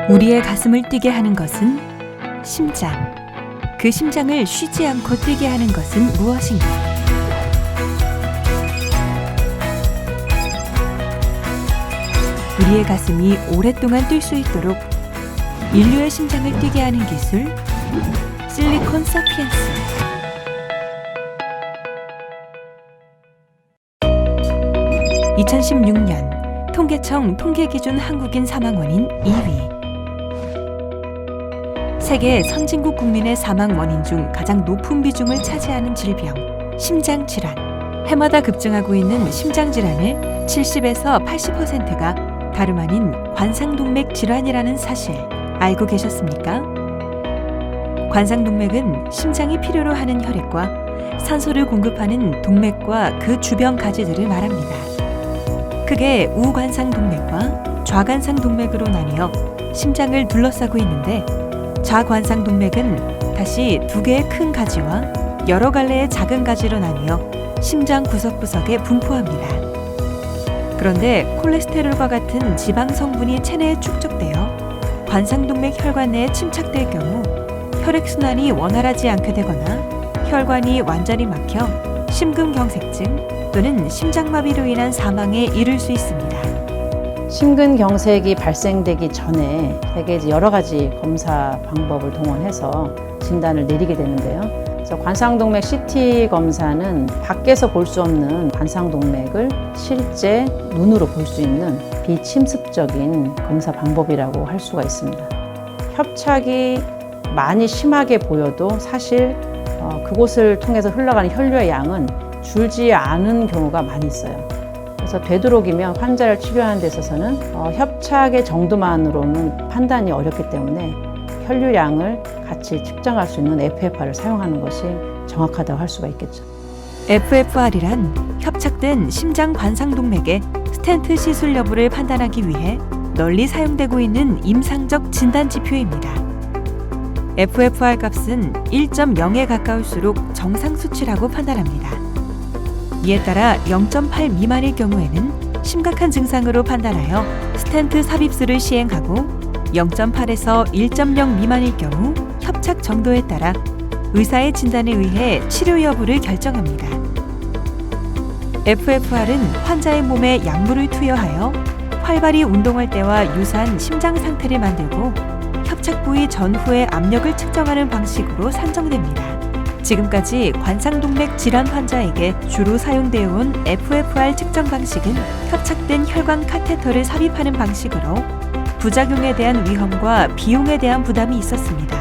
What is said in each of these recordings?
우리의 가슴을 뛰게 하는 것은 심장. 그 심장을 쉬지 않고 뛰게 하는 것은 무엇인가? 우리의 가슴이 오랫동안 뛸 수 있도록 인류의 심장을 뛰게 하는 기술, 실리콘 사피엔스. (2016년) 통계청 통계기준 한국인 사망 원인 2위. 세계 선진국 국민의 사망 원인 중 가장 높은 비중을 차지하는 질병, 심장질환. 해마다 급증하고 있는 심장질환의 70에서 80%가 다름 아닌 관상동맥 질환이라는 사실 알고 계셨습니까? 관상동맥은 심장이 필요로 하는 혈액과 산소를 공급하는 동맥과 그 주변 가지들을 말합니다. 크게 우관상동맥과 좌관상동맥으로 나뉘어 심장을 둘러싸고 있는데, 좌관상동맥은 다시 두 개의 큰 가지와 여러 갈래의 작은 가지로 나뉘어 심장 구석구석에 분포합니다. 그런데 콜레스테롤과 같은 지방 성분이 체내에 축적되어 관상동맥 혈관 내에 침착될 경우 혈액순환이 원활하지 않게 되거나 혈관이 완전히 막혀 심근경색증 또는 심장마비로 인한 사망에 이를 수 있습니다. 심근경색이 발생되기 전에 되게 여러 가지 검사 방법을 동원해서 진단을 내리게 되는데요. 그래서 관상동맥 CT 검사는 밖에서 볼 수 없는 관상동맥을 실제 눈으로 볼 수 있는 비침습적인 검사 방법이라고 할 수가 있습니다. 협착이 많이 심하게 보여도 사실 그곳을 통해서 흘러가는 혈류의 양은 줄지 않은 경우가 많이 있어요. 그래서 되도록이면 환자를 치료하는 데 있어서는 협착의 정도만으로는 판단이 어렵기 때문에 혈류량을 같이 측정할 수 있는 FFR을 사용하는 것이 정확하다고 할 수가 있겠죠. FFR이란 협착된 심장 관상동맥의 스텐트 시술 여부를 판단하기 위해 널리 사용되고 있는 임상적 진단 지표입니다. FFR 값은 1.0에 가까울수록 정상 수치라고 판단합니다. 이에 따라 0.8 미만일 경우에는 심각한 증상으로 판단하여 스텐트 삽입술을 시행하고 0.8에서 1.0 미만일 경우 협착 정도에 따라 의사의 진단에 의해 치료 여부를 결정합니다. FFR은 환자의 몸에 약물을 투여하여 활발히 운동할 때와 유사한 심장 상태를 만들고 협착 부위 전후의 압력을 측정하는 방식으로 산정됩니다. 지금까지 관상동맥 질환 환자에게 주로 사용되어 온 FFR 측정 방식은 협착된 혈관 카테터를 삽입하는 방식으로 부작용에 대한 위험과 비용에 대한 부담이 있었습니다.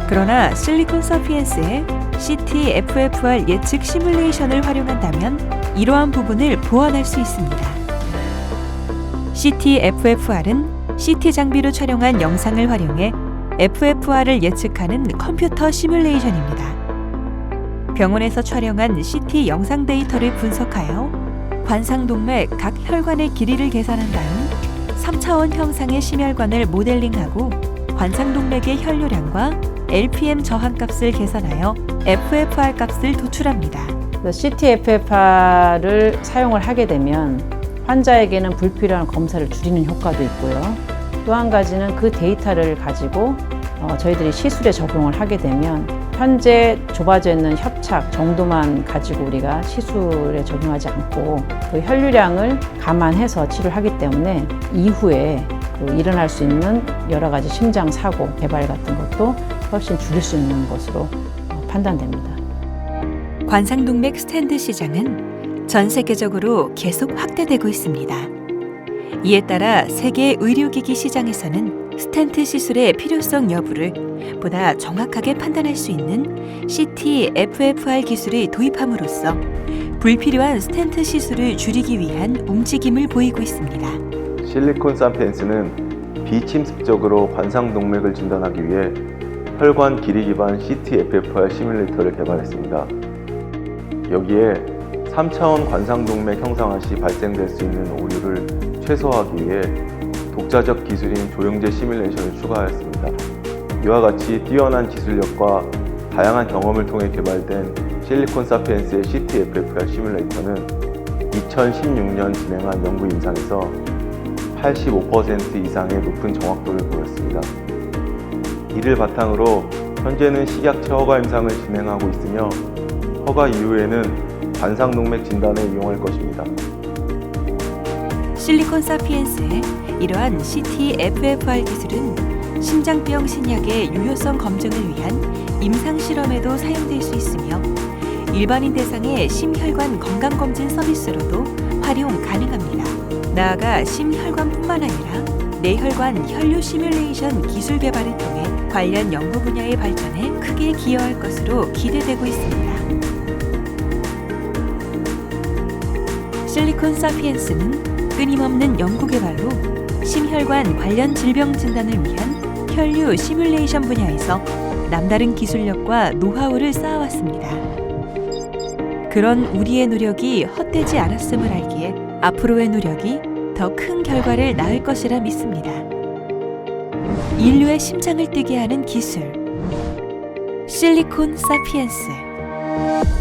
그러나 실리콘 사피엔스의 CT FFR 예측 시뮬레이션을 활용한다면 이러한 부분을 보완할 수 있습니다. CT FFR은 CT 장비로 촬영한 영상을 활용해 FFR을 예측하는 컴퓨터 시뮬레이션입니다. 병원에서 촬영한 CT 영상 데이터를 분석하여 관상동맥 각 혈관의 길이를 계산한 다음 3차원 형상의 심혈관을 모델링하고 관상동맥의 혈류량과 LPM 저항값을 계산하여 FFR 값을 도출합니다. CT FFR을 사용을 하게 되면 환자에게는 불필요한 검사를 줄이는 효과도 있고요. 또 한 가지는 그 데이터를 가지고 저희들이 시술에 적용을 하게 되면 현재 좁아져 있는 협착 정도만 가지고 우리가 시술에 적용하지 않고 그 혈류량을 감안해서 치료를 하기 때문에 이후에 일어날 수 있는 여러 가지 심장 사고, 개발 같은 것도 훨씬 줄일 수 있는 것으로 판단됩니다. 관상동맥 스텐트 시장은 전 세계적으로 계속 확대되고 있습니다. 이에 따라 세계 의료기기 시장에서는 스텐트 시술의 필요성 여부를 보다 정확하게 판단할 수 있는 CT FFR 기술을 도입함으로써 불필요한 스텐트 시술을 줄이기 위한 움직임을 보이고 있습니다. 실리콘 사피엔스는 비침습적으로 관상동맥을 진단하기 위해 혈관 길이 기반 CT FFR 시뮬레이터를 개발했습니다. 여기에 3차원 관상동맥 형상화 시 발생될 수 있는 오류를 최소화하기 위해 독자적 기술인 조영제 시뮬레이션을 추가하였습니다. 이와 같이 뛰어난 기술력과 다양한 경험을 통해 개발된 실리콘 사피엔스의 CT FFR 시뮬레이터는 2016년 진행한 연구 임상에서 85% 이상의 높은 정확도를 보였습니다. 이를 바탕으로 현재는 식약 최허가 임상을 진행하고 있으며 허가 이후에는 관상동맥 진단에 이용할 것입니다. 실리콘 사피엔스의 이러한 CT-FFR 기술은 심장병 신약의 유효성 검증을 위한 임상 실험에도 사용될 수 있으며 일반인 대상의 심혈관 건강검진 서비스로도 활용 가능합니다. 나아가 심혈관뿐만 아니라 뇌혈관 혈류 시뮬레이션 기술 개발을 통해 관련 연구 분야의 발전에 크게 기여할 것으로 기대되고 있습니다. 실리콘 사피엔스는 끊임없는 연구 개발로 심혈관 관련 질병 진단을 위한 혈류 시뮬레이션 분야에서 남다른 기술력과 노하우를 쌓아왔습니다. 그런 우리의 노력이 헛되지 않았음을 알기에 앞으로의 노력이 더 큰 결과를 낳을 것이라 믿습니다. 인류의 심장을 뛰게 하는 기술, 실리콘 사피엔스.